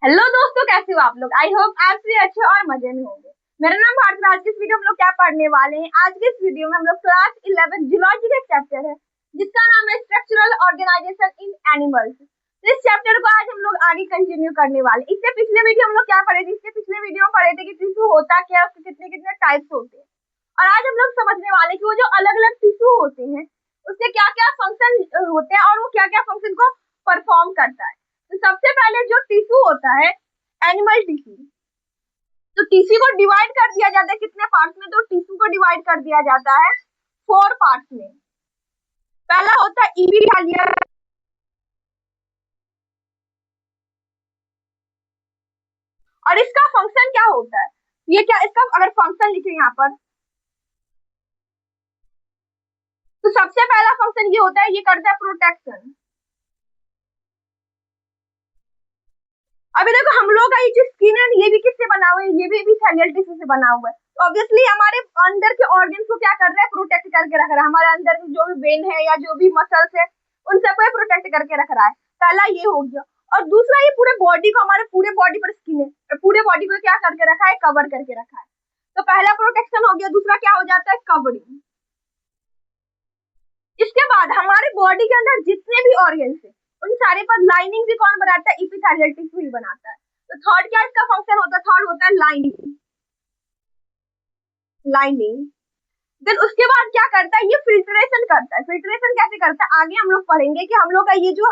Hello दोस्तों, कैसे हो आप लोग। आई होप आप भी अच्छे और मजे में होंगे। मेरा नाम भारत। आज की इस वीडियो में हम लोग क्या पढ़ने वाले हैं। आज के इस वीडियो में हम लोग क्लास 11 जूलॉजी का चैप्टर है जिसका नाम है स्ट्रक्चरल ऑर्गेनाइजेशन इन एनिमल्स। इस चैप्टर को आज हम लोग आगे कंटिन्यू करने वाले। इससे पिछले वीडियो हम लोग क्या पढ़े थे, इससे पिछले वीडियो में पढ़े थे कि टिश्यू होता क्या है, उसके कितने कितने टाइप्स होते हैं। और आज हम लोग समझने वाले कि वो जो अलग अलग टिश्यू होते हैं उसके क्या क्या फंक्शन होते हैं और वो क्या क्या फंक्शन को परफॉर्म करता है। तो सबसे पहले जो टिश्यू होता है एनिमल टिश्यू। तो टिश्यू को डिवाइड कर दिया जाता है कितने पार्ट्स में, तो टिश्यू को डिवाइड कर दिया जाता है 4 पार्ट्स में। पहला होता है इपिथेलियल, और इसका फंक्शन क्या होता है, ये क्या इसका अगर फंक्शन लिखे यहाँ पर, तो सबसे पहला फंक्शन ये होता है, ये करता है प्रोटेक्शन। अभी देखो हम लोग का ये जो स्किन है ये भी किससे बना हुआ है, ये भी इपिथेलियल टिश्यू से बना हुआ है। तो ऑब्वियसली हमारे अंदर के ऑर्गन्स को क्या कर रहा है, प्रोटेक्ट करके रख रहा है। हमारे अंदर जो भी वेन है या जो भी मसल्स है उन सबको प्रोटेक्ट करके रख रहा है। पहला ये हो गया। और दूसरा ये पूरे बॉडी को, हमारे पूरे बॉडी पर स्किन है, पूरे बॉडी को क्या करके रखा है, कवर करके रखा है। तो पहला प्रोटेक्शन हो गया। दूसरा क्या हो जाता है, कवरिंग। इसके बाद हमारे बॉडी के अंदर जितने भी ऑर्गन्स है उन सारे पर लाइनिंग भी कौन बनाता है, इपिथेलियल टिश्यू ही बनाता है। तो थर्ड क्या इसका फंक्शन होता है, थर्ड होता है लाइनिंग। लाइनिंग देन उसके बाद क्या करता है, ये फिल्ट्रेशन करता है। फिल्ट्रेशन कैसे करता है आगे हम लोग पढ़ेंगे कि हम लोग का ये जो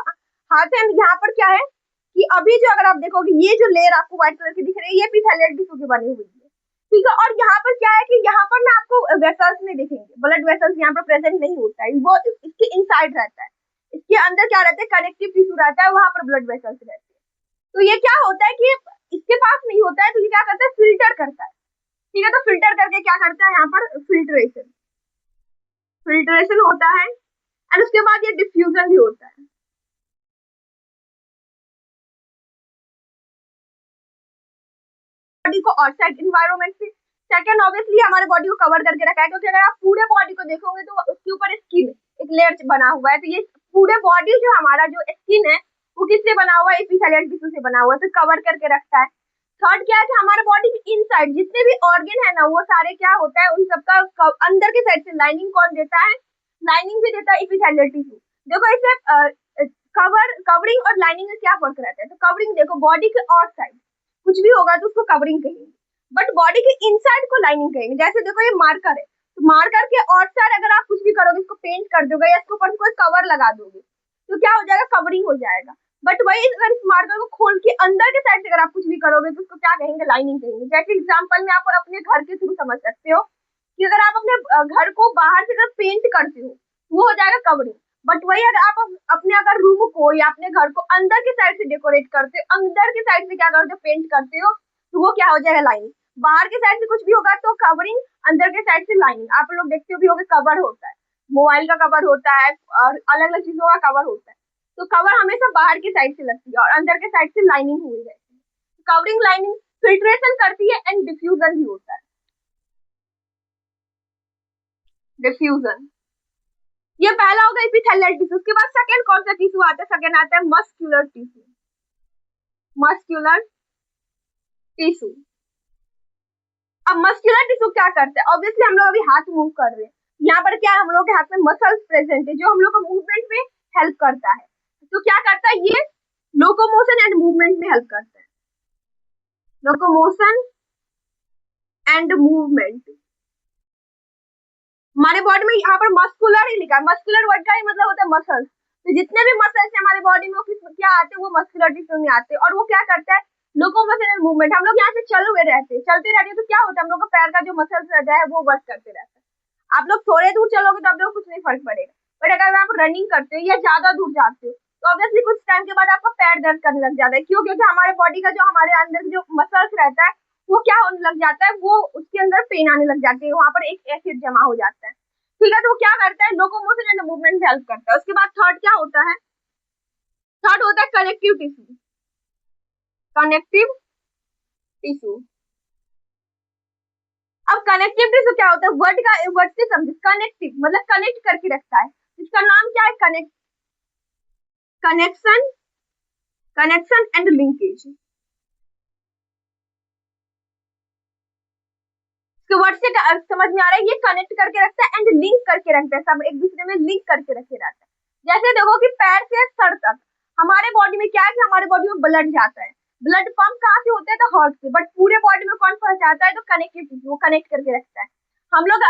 हाथ है यहाँ पर क्या है कि अभी जो अगर आप देखोगे ये जो लेयर आपको व्हाइट कलर की दिख रही है ये इपिथेलियल टिश्यू की बनी हुई है, ठीक है। और यहाँ पर क्या है कि यहाँ पर ना आपको वेसल्स नहीं दिखेंगे, ब्लड वेसल्स यहाँ पर प्रेजेंट नहीं होता है, वो इसके इनसाइड रहता है। इसके अंदर क्या रहता है, कनेक्टिव टिश्यू रहता है, वहां पर ब्लड वेसल्स रहते हैं। तो ये क्या होता है कि इसके पास नहीं होता है, तो ये क्या करता है, फिल्टर करता है, ठीक है। तो फिल्टर करके क्या करता है, यहाँ पर फिल्ट्रेशन फिल्ट्रेशन होता है। एंड उसके बाद ये डिफ्यूजन भी होता है। बॉडी को आउटसाइड इन्वायरमेंट से। सेकंड ऑब्वियसली हमारे बॉडी को कवर करके रखा है, क्योंकि अगर आप पूरे बॉडी को देखोगे तो उसके ऊपर स्किन एक लेयर बना हुआ है। तो ये पूरे बॉडी जो हमारा जो स्किन है वो किससे बना हुआ है, एपिथेलियल टिश्यू से बना हुआ है, तो कवर करके रखता है। थर्ड क्या है कि हमारे बॉडी के इनसाइड जितने भी ऑर्गन है ना वो सारे क्या होता है, उन सबका अंदर के साइड से लाइनिंग कौन देता है, लाइनिंग भी देता है एपिथेलियल टिश्यू। देखो इसे कवरिंग और लाइनिंग में क्या फर्क रहता है, तो कवरिंग देखो बॉडी के आउट साइड कुछ भी होगा तो उसको कवरिंग कहेंगे, बट बॉडी के इनसाइड को लाइनिंग कहेंगे। जैसे देखो ये मार्कर है, तो मार्कर के आउट साइड अगर आप कुछ भी करोगे, इसको पेंट कर दोगे या इसके ऊपर कोई कवर लगा दोगे तो क्या हो जाएगा, कवरिंग हो जाएगा। बट वही अगर इस मार्कर को खोल के अंदर के साइड से अगर आप कुछ भी करोगे तो उसको क्या कहेंगे, लाइनिंग कहेंगे। जैसे एग्जांपल में आप अपने घर के थ्रू समझ सकते हो कि अगर आप अपने घर को बाहर से अगर पेंट करते हो वो हो जाएगा कवरिंग। बट वही अगर आप अपने अगर रूम को या अपने घर को अंदर के साइड से डेकोरेट करते हो, अंदर के साइड से क्या करते हो, पेंट करते हो, तो वो क्या हो जाएगा, लाइनिंग। बाहर के साइड से कुछ भी होगा तो कवरिंग, अंदर के साइड से लाइनिंग। आप लोग देखते हो भी होगा कवर होता है, मोबाइल का कवर होता है और अलग अलग चीजों का कवर होता है। तो कवर हमेशा बाहर की साइड से लगती है और अंदर के साइड से लाइनिंग हुई रहती है। कवरिंग लाइनिंग फिल्ट्रेशन करती है एंड डिफ्यूजन भी होता है। डिफ्यूजन ये पहला होगा एपिथेलियल टिश्यू। उसके बाद सेकंड कौन सा टिश्यू आता है, सेकंड आता है मस्कुलर टिश्यू। Muscular tissue. अब मस्कुलर टिश्यू क्या करता है, ऑब्वियसली हम लोग अभी हाथ मूव कर रहे हैं, यहाँ पर क्या है, हम लोग के हाथ में मसल्स प्रेजेंट है जो हम लोग को मूवमेंट में हेल्प करता है। तो क्या करता है ये, लोकोमोशन एंड मूवमेंट में हेल्प करता है। Locomotion and movement. हमारे बॉडी में यहाँ पर मस्कुलर ही लिखा है, मस्कुलर वर्ड का ही मतलब होता है मसल्स। तो जितने भी मसल्स है हमारे बॉडी में वो क्या आते हैं, वो मस्कुलर टिश्यू में आते हैं। और वो क्या करता है, लोकोमोशन एंड मूवमेंट। हम लोग यहाँ से चलते रहते हैं तो क्या होता है, हम लोग का पैर का जो मसल्स रहता है वो वर्क करते रहता है। आप लोग थोड़े दूर चलोगे तो आप लोग कुछ नहीं फर्क पड़ेगा, बट अगर आप रनिंग करते हो या ज्यादा दूर जाते हो तो ऑब्वियसली कुछ टाइम के बाद आपका पैर दर्द करने लग जाता है। क्यों, क्योंकि हमारे बॉडी का जो हमारे अंदर जो मसल्स रहता है वो क्या होने लग जाता है, वो उसके अंदर पेन आने लग जाती है, वहां पर एक एसिड जमा हो जाता है, ठीक है। तो वो क्या करता है, लोकोमोशन एंड मूवमेंट में हेल्प करता है। उसके बाद थर्ड क्या होता है, थर्ड होता है कनेक्टिव टिश्यू। Connective tissue. अब कनेक्टिव टिश्यू क्या होता है, वर्ड से समझे, कनेक्टिव मतलब कनेक्ट करके रखता है। इसका नाम क्या है, कनेक्शन, कनेक्शन एंड लिंकेज। इसके वर्ड से समझ में आ रहा है, ये कनेक्ट करके रखता है एंड लिंक करके रखता है, सब एक दूसरे में लिंक करके रखे रहता है। जैसे देखो कि पैर से सर तक हमारे बॉडी में क्या है कि हमारे बॉडी में ब्लड जाता है, ब्लड पंप कहाँ से होता है तो हार्ट से, बट पूरे बॉडी में कौन पहुंचाता है तो कनेक्टिव टिश्यू, वो कनेक्ट करके रखता है। हम लोग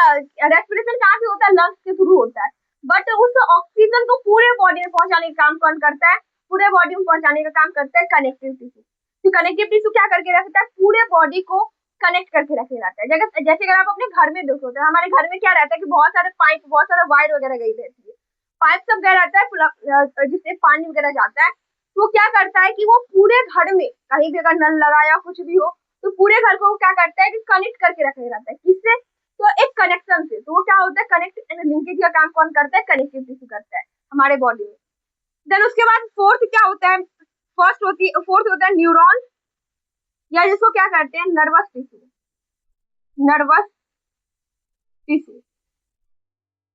रेस्पिरेशन कहाँ से होता है, लंग्स के थ्रू होता है, बट उस ऑक्सीजन को पूरे बॉडी में पहुंचाने का काम कौन करता है, पूरे बॉडी में पहुंचाने का काम करता है कनेक्टिव टिश्यू। तो कनेक्टिव टिश्यू क्या करके रखता है, पूरे बॉडी को कनेक्ट करके रखे रहता है। जैसे अगर आप अपने घर में देखो तो हमारे घर में क्या रहता है कि बहुत सारे पाइप, बहुत सारा वायर वगैरह गई रहती है, पाइप सब गया रहता है जिससे पानी वगैरह जाता है। तो क्या करता है कि वो पूरे घर में कहीं भी अगर नल लगाया कुछ भी हो तो पूरे घर को क्या करता है कि कनेक्ट करके रखे रहता है, किससे, तो एक कनेक्शन से। तो वो क्या होता है, कनेक्ट एंड लिंकेज का काम कौन करता है, कनेक्टिव टिश्यू करता है हमारे बॉडी में। देन उसके बाद फोर्थ क्या होता है, फोर्थ होता है न्यूरॉन, या जिसको क्या करते हैं नर्वस टिश्यू, नर्वस टिश्यू।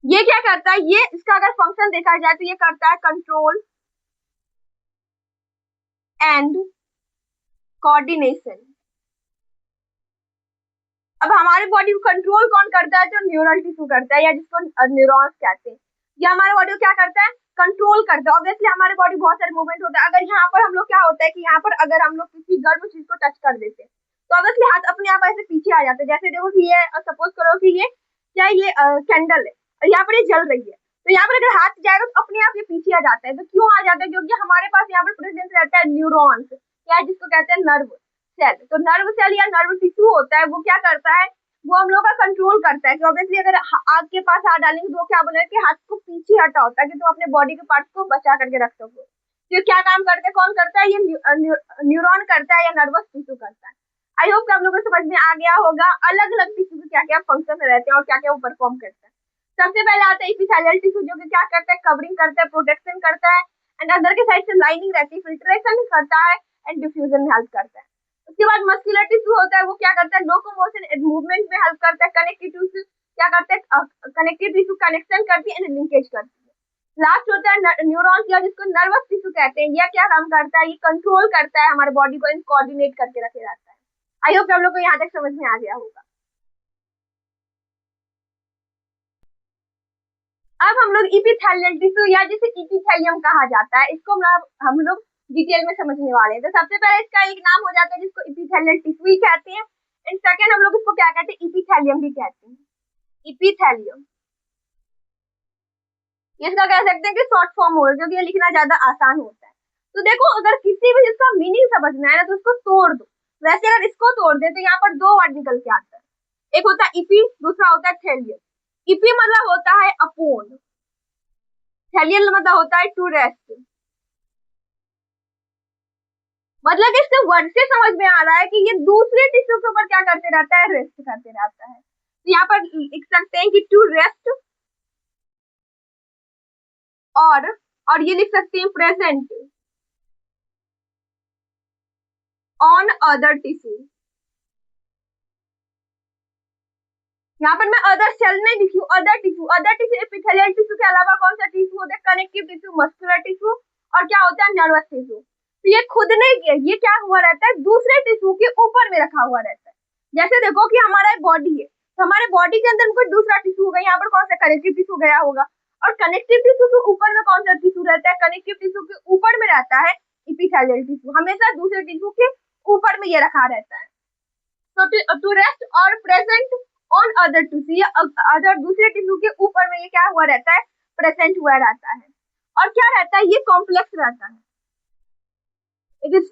ये क्या करता है, ये इसका अगर फंक्शन देखा जाए तो ये करता है कंट्रोल एंड कोऑर्डिनेशन। अब हमारे बॉडी को कंट्रोल कौन करता है तो न्यूरल टिश्यू करता है, या जिसको न्यूरॉन्स कहते हैं। ये हमारे बॉडी को क्या करता है, कंट्रोल करता है। ऑब्वियसली हमारे बॉडी बहुत सारे मूवमेंट होता है, अगर यहाँ पर हम लोग क्या होता है कि यहाँ पर अगर हम लोग किसी गर्म चीज को टच कर देते हैं तो ऑब्वियसली हाथ अपने आप ऐसे पीछे आ जाते हैं। जैसे देखो कि ये सपोज करो कि ये क्या, ये कैंडल है और यहाँ पर ये जल रही है, तो यहाँ पर अगर हाथ जाएगा तो अपने आप ये पीछे आ जाता है। तो क्यों आ जाता है, क्योंकि हमारे पास यहाँ पर प्रेजेंट रहता है न्यूरॉन्स, या जिसको कहते हैं नर्व सेल। तो नर्व सेल या नर्व टिश्यू होता है, वो क्या करता है, वो हम लोग का कंट्रोल करता है कि ऑब्वियसली अगर आग के पास हाथ डालेंगे तो वो क्या बोलेगा कि हाथ को पीछे हटाओ ताकि तुम अपने बॉडी के पार्ट्स को बचा करके रख सको। तो क्या काम करते हैं, कौन करता है, ये न्यूरॉन करता है या नर्वस टिश्यू करता है। आई होप कि आप लोगों को समझ में आ गया होगा अलग अलग टिश्यू के क्या क्या फंक्शन रहते हैं और क्या क्या वो परफॉर्म करता है। सबसे पहले आता है एपिथेलियल टिश्यू, जो कि क्या करता है, कवरिंग करता है, प्रोटेक्शन करता है, एंड अंदर के साइड से लाइनिंग रहती है, फिल्ट्रेशन करता है एंड डिफ्यूजन में हेल्प करता है। उसके बाद मस्कुलर टिश्यू होता है, वो क्या करता है, लोकोमोशन एंड मूवमेंट में हेल्प करता है। कनेक्टिव टिश्यू क्या करता है, कनेक्टिव टिश्यू कनेक्शन करती है एंड लिंकेज करती है। लास्ट होता है न्यूरॉन्स, या जिसको नर्वस टिश्यू कहते हैं। यह क्या काम करता है, ये कंट्रोल करता है हमारे बॉडी को, इन कोऑर्डिनेट करके रखे रहता है। आई होप आप लोग को यहाँ तक समझ में आ गया होगा। अब हम लोग इपिथेलियल टिश्यू, या जिसे इपिथेलियम कहा जाता है, इसको हम लोग डिटेल में समझने वाले हैं। तो सबसे पहले इसका एक नाम हो जाता है जिसको इपिथेलियल टिश्यू ही कहते हैं, एंड सेकंड हम लोग इसको क्या कहते हैं, इपिथेलियम भी कहते हैं, इपिथेलियम। इसका कह सकते हैं कि शॉर्ट फॉर्म हो, क्योंकि ये लिखना ज्यादा आसान होता है। तो देखो अगर किसी भी जिसका मीनिंग समझना है ना तो उसको तोड़ दो। वैसे अगर इसको तोड़ दे तो यहाँ पर दो वर्ड निकल के आता है, एक होता है इपी, दूसरा होता है थेलियम। इपी मतलब होता है अपोन, थेलियम मतलब होता है टू रेस्ट। मतलब इससे वर्ड से समझ में आ रहा है कि ये दूसरे टिश्यू के ऊपर क्या करते रहता है, रेस्ट करते रहता है। तो यहाँ पर लिख सकते हैं कि टू रेस्ट, और ये लिख सकते हैं प्रेजेंट ऑन अदर टिश्यू। यहाँ पर मैं अदर सेल नहीं लिखी, other tissue. Other tissue epithelial tissue के अलावा कौन सा टिश्यू होता है, कनेक्टिव टिश्यू, मस्कुलर टिश्यू, और क्या होता है नर्वस टिश्यू। तो ये खुद नहीं, ये क्या हुआ रहता है, दूसरे टिश्यू के ऊपर में रखा हुआ रहता है। जैसे देखो कि हमारा बॉडी है, तो हमारे बॉडी के अंदर कोई दूसरा टिश्यू होगा, यहाँ पर कौन सा कनेक्टिव टिश्यू गया होगा, और कनेक्टिव टिश्यू के ऊपर में कौन सा टिश्यू रहता है, कनेक्टिव टिश्यू के ऊपर में रहता है एपिथेलियल टिश्यू। हमेशा दूसरे टिश्यू के ऊपर में ये रखा रहता है। तो टू रेस्ट और present on other tissue, other दूसरे टिश्यू के ऊपर में ये क्या हुआ रहता है, प्रेजेंट हुआ रहता है। और क्या रहता है, ये कॉम्प्लेक्स रहता है, it is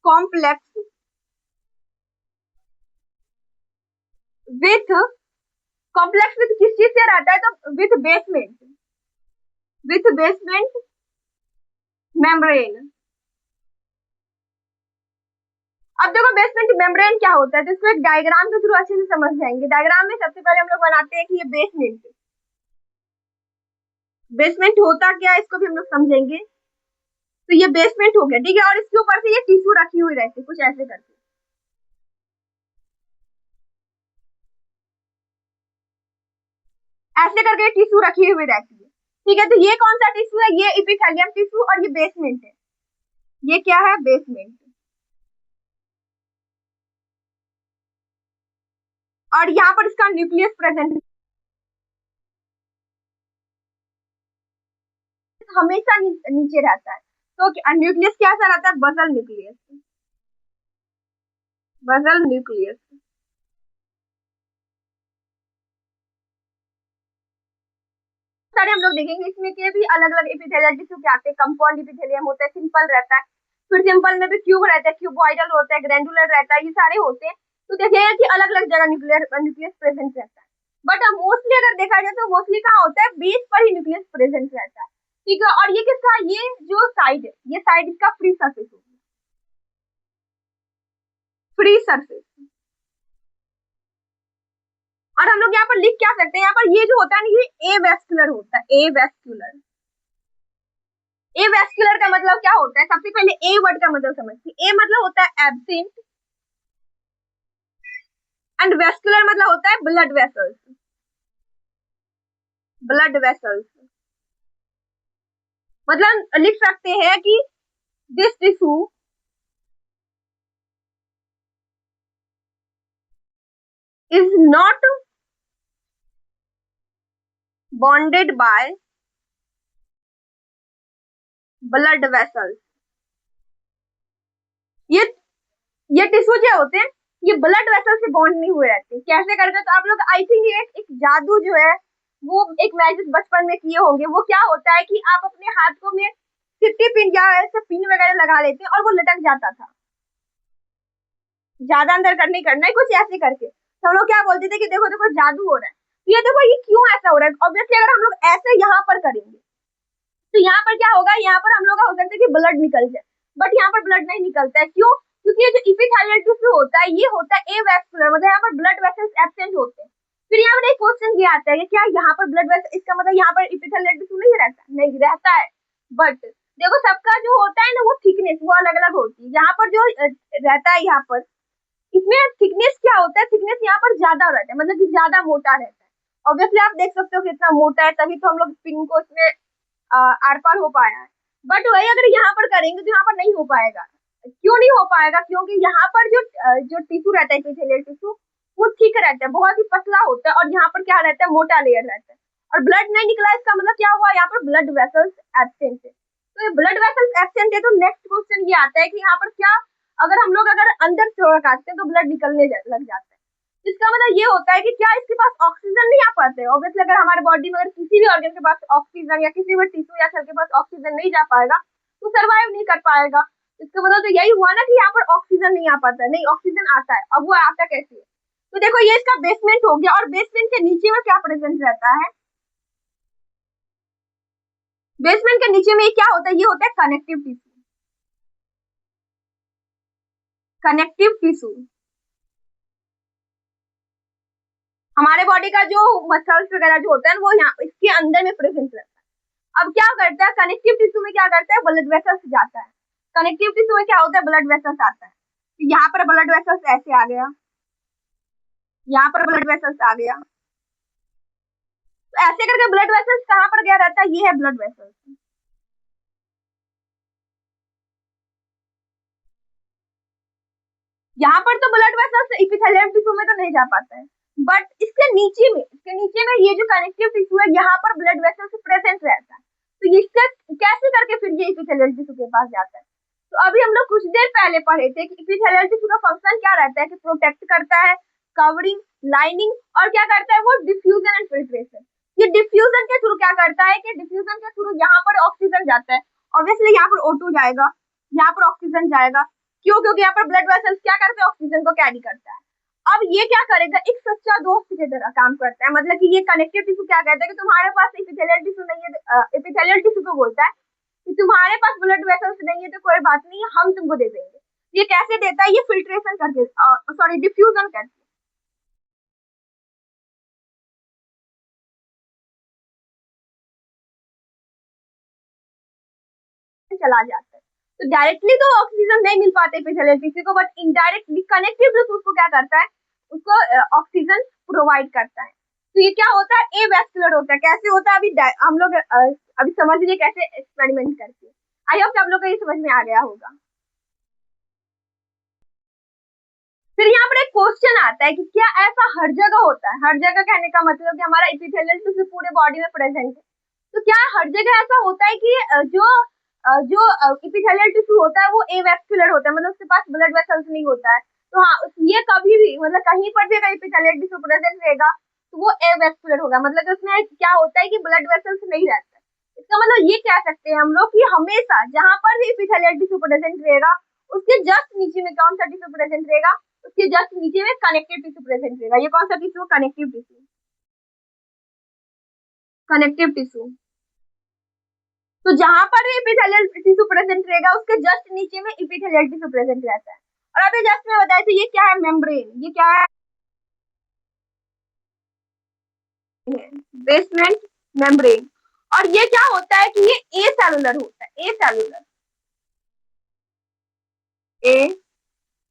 complex with, complex with किस चीज से रहता है, तो with basement, with basement membrane. अब देखो बेसमेंट मेम्ब्रेन क्या होता है, तो इसको एक डायग्राम के थ्रू अच्छे से समझ जाएंगे। डायग्राम में सबसे पहले हम लोग बनाते हैं कि ये बेसमेंट, बेसमेंट होता क्या है इसको भी हम लोग समझेंगे। तो ये बेसमेंट हो गया, ठीक है, और इसके ऊपर से ये टिश्यू रखी हुई रहती है कुछ ऐसे करके, ऐसे करके टिश्यू रखी हुई रहती है, ठीक है। तो ये कौन सा टिश्यू है, ये एपिथेलियम टिश्यू, और ये बेसमेंट है, ये क्या है, बेसमेंट। और यहाँ पर इसका न्यूक्लियस प्रेजेंट हमेशा नीचे रहता है। तो न्यूक्लियस कैसा रहता है? बजल न्यूक्लियस। बजल न्यूक्लियस सारे हम लोग देखेंगे इसमें के भी अलग अलग एपिथेलियल टिश्यू क्या आते हैं। कंपाउंड एपिथेलियम होता है, सिंपल रहता है, फिर सिंपल में भी क्यूब रहता है, क्यूबॉइडल होता है, ग्रैंडुलर रहता है, ये सारे होते हैं। तो देखिएगा कि अलग अलग जगह न्यूक्लियस प्रेजेंट रहता है। बट मोस्टली अगर देखा जाए तो मोस्टली कहाँ होता है? बेस पर ही न्यूक्लियस प्रेजेंट रहता है। ठीक है, और ये किसका? ये जो साइड है, ये साइड इसका फ्री सरफेस होगी, फ्री सरफेस। और हम लोग यहाँ पर लिख क्या सकते हैं? यहाँ पर ये जो होता है ना, ये एवेस्कुलर होता है, एवेस्कुलर। एवेस्कुलर का मतलब क्या होता है? सबसे पहले ए वर्ड का मतलब समझिए। ए मतलब होता है एब्सेंट, एंड वेस्कुलर मतलब होता है ब्लड वेसल्स। ब्लड वेसल्स मतलब लिख सकते हैं कि this tissue is not bonded by blood vessels। ये ये टिश्यू जो होते हैं, ये ब्लड वेसल से बॉन्ड नहीं हुए रहते। कैसे करते? तो आप लोग आई थिंक ये एक जादू जो है वो एक मैजिक बचपन में किए होंगे। वो क्या होता है कि आप अपने हाथ को में सिट्टी पिन या ऐसे पिन वगैरह लगा लेते हैं और वो लटक जाता था। ज्यादा अंदर करने करना है, कुछ ऐसे करके तो हम लोग क्या बोलते थे कि देखो देखो जादू हो रहा है। तो ये देखो ये क्यों ऐसा हो रहा है? ऑब्वियसली अगर हम लोग ऐसे यहाँ पर करेंगे तो यहाँ पर क्या होगा? यहाँ पर हम लोग का हो सकता है कि ब्लड निकल जाए, बट यहाँ पर ब्लड नहीं निकलता है। क्यों? क्योंकि ये जो इपिथेलियल टिश्यू होता है ये होता है एवेस्कुलर, मतलब यहाँ पर ब्लड वेसल्स एब्सेंट होते हैं। फिर यहाँ पर एक क्वेश्चन ये आता है कि क्या यहाँ पर ब्लड वेसल, इसका मतलब यहाँ पर इपिथेलियल टिश्यू नहीं रहता? नहीं रहता है, बट देखो सबका जो होता है ना वो थिकनेस वो अलग अलग होती है। यहाँ पर जो रहता है, यहाँ पर इसमें थिकनेस क्या होता है? थिकनेस यहाँ पर ज्यादा रहता है, मतलब कि ज्यादा मोटा रहता है। ऑब्वियसली आप देख सकते हो कितना मोटा है, तभी तो हम लोग पिन को इसमें आर पार हो पाया है। बट वही अगर यहाँ पर करेंगे तो यहाँ पर नहीं हो पाएगा। क्यों नहीं हो पाएगा? क्योंकि यहाँ पर जो टिश्यू रहता है इपिथेलियल टिश्यू वो थिक रहता है, बहुत ही पतला होता है, और यहाँ पर क्या रहता है? मोटा लेयर रहता है, और ब्लड नहीं निकला। इसका मतलब क्या हुआ? यहाँ पर ब्लड वेसल्स एब्सेंट है। तो ये ब्लड वेसल्स एब्सेंट है तो नेक्स्ट क्वेश्चन ये आता है कि यहाँ पर क्या, अगर हम लोग अगर अंदर से काटते हैं तो ब्लड निकलने लग जाता है। इसका मतलब ये होता है कि क्या इसके पास ऑक्सीजन नहीं आ पाते है? ऑब्वियसली अगर हमारे बॉडी में अगर किसी भी ऑर्गन के पास ऑक्सीजन या किसी भी टिश्यू या सेल के पास ऑक्सीजन नहीं जा पाएगा तो सर्वाइव नहीं कर पाएगा। इसका मतलब तो यही हुआ ना कि यहाँ पर ऑक्सीजन नहीं आ पाता है। नहीं, ऑक्सीजन आता है। अब वो आता कैसे है? तो देखो ये इसका बेसमेंट हो गया, और बेसमेंट के नीचे में क्या प्रेजेंट रहता है? बेसमेंट के नीचे में क्या होता है? ये होता है कनेक्टिव टिश्यू। कनेक्टिव टिश्यू हमारे बॉडी का जो मसल्स वगैरह जो होता है वो यहाँ इसके अंदर में प्रेजेंट रहता है। अब क्या करता है? कनेक्टिव टिश्यू में क्या करता है? ब्लड वेसल्स जाता है। कनेक्टिव टिश्यू में क्या होता है? ब्लड वेसल्स आता है। तो यहाँ पर ब्लड वेसल्स ऐसे आ गया, यहाँ पर ब्लड वेसल्स आ गया, तो ऐसे करके ब्लड वेसल्स कहाँ पर गया रहता है? ये है ब्लड वेसल्स। यहाँ पर तो ब्लड वेसल्स इपिथेलियल टिश्यू में तो नहीं जा पाता है, बट इसके नीचे में ये जो कनेक्टिव टिश्यू है यहाँ पर ब्लड वेसल्स प्रेजेंट रहता है। तो इससे कैसे करके फिर ये इपिथेलियल टिश्यू के पास जाता है? तो अभी हम लोग कुछ देर पहले पढ़े थे कि इपिथेलियल टिश्यू का फंक्शन क्या रहता है? कि प्रोटेक्ट करता है, कवरिंग, लाइनिंग, और क्या करता है? वो डिफ्यूजन एंड फिल्ट्रेशन। ये डिफ्यूजन के थ्रू क्या करता है? कि डिफ्यूजन के थ्रू यहाँ पर ऑक्सीजन जाता है, ऑब्वियसली यहाँ पर O2 जाएगा, यहाँ पर ऑक्सीजन जाएगा। क्यों? क्योंकि यहाँ पर ब्लड वेसल्स क्या करते हैं? ऑक्सीजन को कैरी करता है। अब ये क्या करेगा? एक सच्चा दोस्त की तरह काम करता है। मतलब कि ये कनेक्टिव टिश्यू क्या कहता है कि तुम्हारे पास एपिथेलियल टिश्यू नहीं है, एपिथेलियल टिश्यू को बोलता है कि तुम्हारे पास ब्लड वेसल्स नहीं है तो कोई बात नहीं, हम तुमको दे देंगे। ये कैसे देता है? ये फिल्ट्रेशन करके, सॉरी डिफ्यूजन करके चला जाता है। तो डायरेक्टली तो ऑक्सीजन नहीं मिल पाते एपिथेलियल टिश्यू को, बट इनडायरेक्टली कनेक्टिव टिश्यू उसको क्या करता है? उसको ऑक्सीजन प्रोवाइड करता है। तो ये क्या होता है? एवेस्कुलर होता है। कैसे होता है? अभी हम लोग अभी समझ लीजिए कैसे एक्सपेरिमेंट करके। आई होप आप लोग को ये समझ में आ गया होगा। फिर यहाँ पर एक क्वेश्चन जाता है कि क्या ऐसा हर जगह होता है? हर जगह कहने का मतलब कि हमारा एपिथेलियल टिश्यू पूरे बॉडी में प्रेजेंट है। तो क्या हर जगह ऐसा होता है कि जो एपिथेलियल टिश्यू होता है वो एवेस्कुलर होता है, मतलब उसके पास ब्लड वेसल्स नहीं होता है? तो हाँ, ये कभी भी मतलब कहीं पर भी अगर एपिथेलियल टिश्यू प्रेजेंट रहेगा तो वो एवेस्कुलर होगा, मतलब कि उसमें क्या होता है कि ब्लड वेसल्स नहीं रहता है। इसका मतलब ये कह सकते हैं हम लोग कि हमेशा जहां पर भी एपिथेलियल टिश्यू प्रेजेंट रहेगा उसके जस्ट नीचे में कौन सा टिश्यू प्रेजेंट रहेगा? उसके जस्ट नीचे में कनेक्टिव टिश्यू प्रेजेंट रहेगा। ये कौन सा tissue? Connective tissue. Connective tissue. तो जहां पर भी एपिथेलियल टिश्यू प्रेजेंट रहेगा उसके जस्ट नीचे में एपिथेलियल टिश्यू प्रेजेंट रहता है। और अभी जस्ट में बताया तो ये क्या है? मेम्ब्रेन। ये क्या है? Basement membrane. और ये क्या होता है कि ये ए सेलुलर होता है। ए सेलुलर। ए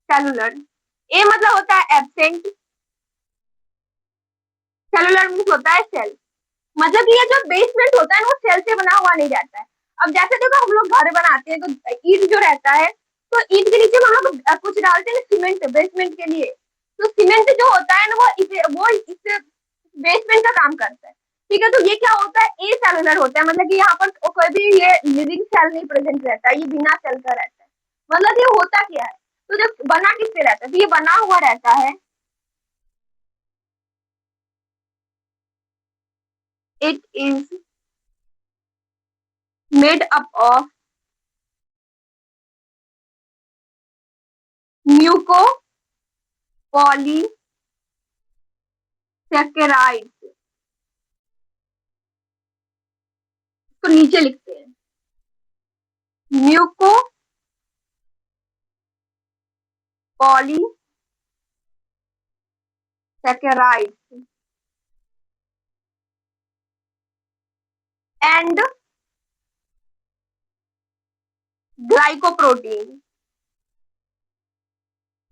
सेलुलर। ए मतलब होता है एब्सेंट, सेलुलर मीन्स होता है सेल। मतलब कि ये जो बेसमेंट होता है वो सेल से बना हुआ नहीं रहता है। अब जैसे देखो हम लोग घर बनाते हैं तो ईंट जो रहता है, तो ईंट के नीचे हम लोग कुछ डालते हैं सीमेंट बेसमेंट के लिए। तो सीमेंट जो होता है ना वो इस बेसमेंट का काम करता है। ठीक है, तो ये क्या होता है? ए सेलुलर होता है, मतलब कि यहाँ पर कोई भी ये लिविंग सेल नहीं प्रेजेंट रहता है, ये बिना सेल का रहता है। मतलब ये होता क्या है? तो जब बना किससे रहता है? तो ये बना हुआ रहता है, it is made up of muco polysaccharide. तो नीचे लिखते हैं म्यूको पॉलीसेकेराइड एंड ग्लाइकोप्रोटीन।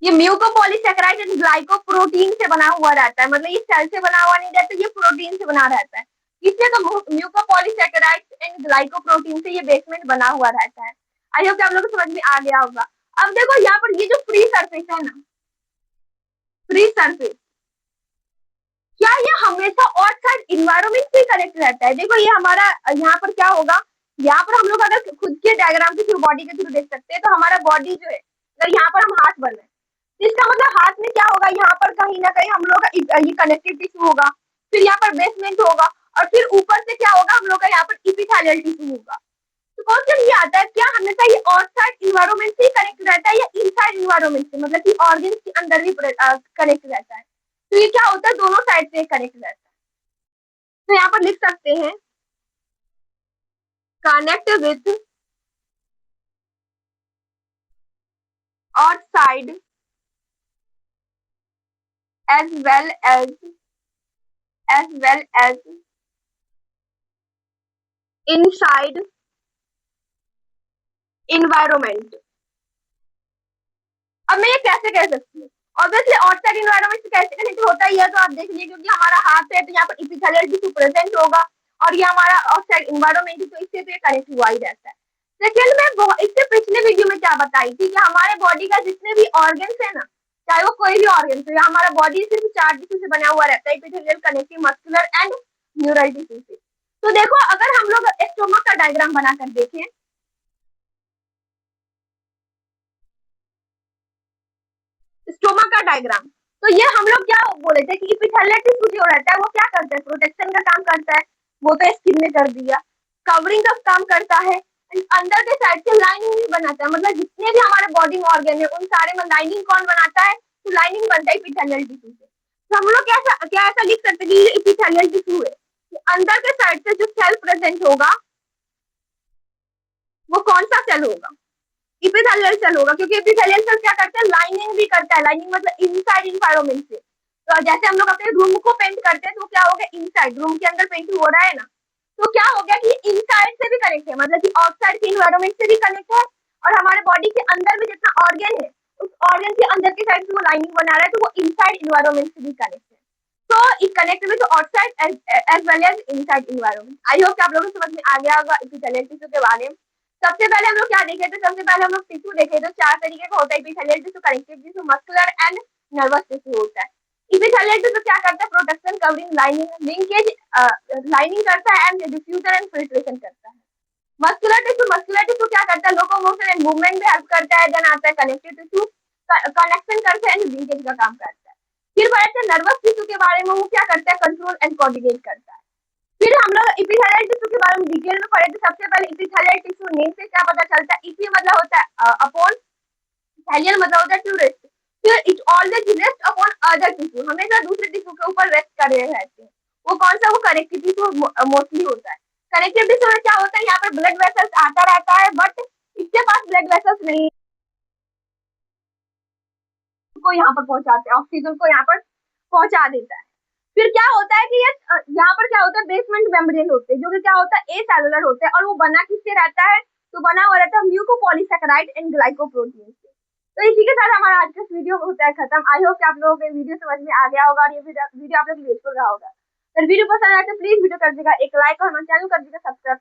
ये म्यूकोपॉलीसेकेराइड एंड ग्लाइकोप्रोटीन से बना हुआ रहता है, मतलब ये सेल से बना हुआ नहीं रहता, ये प्रोटीन से बना रहता है। इसलिए तो म्यूकोपॉलीसेकेराइड एंड ग्लाइकोप्रोटीन से ये बेसमेंट बना हुआ रहता है। आई होप कि आप लोगों को समझ में आ गया होगा। अब देखो यहाँ पर ये जो फ्री सरफेस है ना, फ्री सरफेस, क्या ये हमेशा और साइड इन्वायरमेंट से कनेक्ट रहता है? देखो ये हमारा यहाँ पर क्या होगा, यहाँ पर हम लोग अगर खुद के डायग्राम के थ्रू बॉडी के थ्रू देख सकते हैं तो हमारा बॉडी जो है, अगर यहाँ पर हम हाथ बन रहे हैं तो इसका मतलब हाथ में क्या होगा, यहाँ पर कहीं ना कहीं हम लोग का ये कनेक्टिव टिश्यू होगा, फिर यहाँ पर बेसमेंट होगा, और फिर ऊपर से क्या होगा, हम लोग का यहाँ पर इपिथेलियल टिश्यू होगा। तो क्वेश्चन ये आता है, क्या हमेशा ये आउटसाइड इन्वायरमेंट से कनेक्ट रहता है या इनसाइड इन्वायरमेंट से, मतलब कि ऑर्गन के अंदर भी कनेक्ट रहता है? तो ये क्या होता है, दोनों साइड से कनेक्ट रहता है। तो यहाँ पर लिख सकते हैं connect with outside as well as inside environment। अब मैं ये कैसे कह सकती हूँ? ऑब्वियसली आउटसाइड इन्वायरमेंट से कैसे कनेक्ट होता है, ये तो आप देख लीजिए, क्योंकि हमारा हाथ है तो यहाँ पर इपिथेलियल टिश्यू प्रेजेंट होगा, और ये हमारा आउटसाइड इन्वायरमेंट है तो इससे तो ये कनेक्ट हुआ ही रहता है। सेकेंड में इससे पिछले वीडियो में क्या बताई थी कि हमारे बॉडी का जितने भी ऑर्गन्स है ना, चाहे वो कोई भी ऑर्गन हो, हमारा बॉडी सिर्फ 4 टिश्यू से बना हुआ रहता है, epithelial, connective, muscular and neural tissue से। तो देखो अगर हम लोग स्टोमक का डायग्राम बनाकर देखें, स्टोमा का डायग्राम, तो ये हम लोग क्या बोले थे कि एपिथेलियल टिश्यू जो रहता है वो क्या करता है, प्रोटेक्शन का काम करता है, वो तो स्किन ने कर दिया। कवरिंग का काम करता है, अंदर के साइड से लाइनिंग भी बनाता है, मतलब जितने भी हमारे बॉडी में ऑर्गन है उन सारे में लाइनिंग कौन बनाता है? तो लाइनिंग बनता है एपिथेलियल टिश्यू से। तो हम लोग क्या ऐसा लिख सकते हैं कि ये एपिथेलियल टिश्यू है, अंदर के साइड से जो सेल प्रेजेंट होगा वो कौन सा सेल होगा? एपिथेलियल सेल होगा, क्योंकि एपिथेलियल सेल क्या करता है, लाइनिंग भी करता है। लाइनिंग मतलब इनसाइड इन्वायरमेंट से। तो जैसे हम लोग अपने रूम को पेंट करते हैं तो क्या हो गया, इनसाइड रूम के अंदर पेंटिंग हो रहा है ना, तो क्या हो गया कि इनसाइड से भी कनेक्ट है, मतलब कि आउटसाइड के इन्वायरमेंट से भी कनेक्ट है, और हमारे बॉडी के अंदर भी जितना ऑर्गन है उस ऑर्गन के अंदर की साइड से वो लाइनिंग बना रहा है, तो वो इनसाइड इन्वायरमेंट से भी कनेक्ट है। तो it connect with outside as well as inside environment. I hope कि आप लोगों को समझ में आ गया होगा एपिथेलियल टिश्यू के बारे में। सबसे पहले हम लोग क्या देखे थे, सबसे पहले हम लोग टिश्यू देखे थे, 4 तरीके का होता है epithelial tissue, connective tissue, muscular and nervous tissue होता है। इपिथेलियल टिश्यू क्या करता है, protection, covering, lining, linkage, lining करता है एंड डिफ्यूजन एंड फिल्ट्रेशन करता है। मस्कुलर टिश्यू क्या करता है, लोकोमोशन एंड मूवमेंट में हेल्प करता है। देन आता है कनेक्टिव टिश्यू, कनेक्शन करता है एंड लिंकेज का काम करता है। फिर बढ़ते हैं नर्वस टिश्यू के बारे में, वो क्या करता है, कंट्रोल एंड कोऑर्डिनेट करता है। फिर हम लोग इपिथेलियल टिश्यू के बारे में डिटेल में पढ़े थे। सबसे पहले इपिथेलियल टिश्यू नेम से क्या पता चलता है, इपी मतलब होता है अपॉन, थैलियल मतलब होता है टू रेस्ट। फिर it always rest upon other tissue, हमेशा दूसरे टिश्यू के ऊपर रेस्ट कर रहे रहते हैं। वो कौन सा, वो कनेक्टिव टिश्यू मोस्टली होता है। कनेक्टिव टिश्यू में क्या होता है, यहाँ पर ब्लड वेसल्स आता रहता है, बट इसके पास ब्लड वेसल्स नहीं को यहाँ पर पहुंचाते हैं, ऑक्सीजन को यहाँ पर पहुंचा देता है। फिर क्या होता है कि ये यहाँ पर क्या होता है, बेसमेंट मेम्ब्रेन होते हैं, जो कि क्या होता है, ए सेलुलर होते हैं, और वो बना किससे रहता है, तो बना हुआ रहता है म्यूकोपॉलीसैकेराइड एंड ग्लाइकोप्रोटीन से। तो इसी के साथ हमारा आज का वीडियो होता है खत्म। आई होप कि आप लोगों को वीडियो समझ में आ गया होगा और ये वीडियो आप लोग यूजफुल रहा होगा। अगर वीडियो पसंद आए तो प्लीज वीडियो कर दीजिएगा एक लाइक और हमारे चैनल कर दीजिएगा सब्सक्राइब।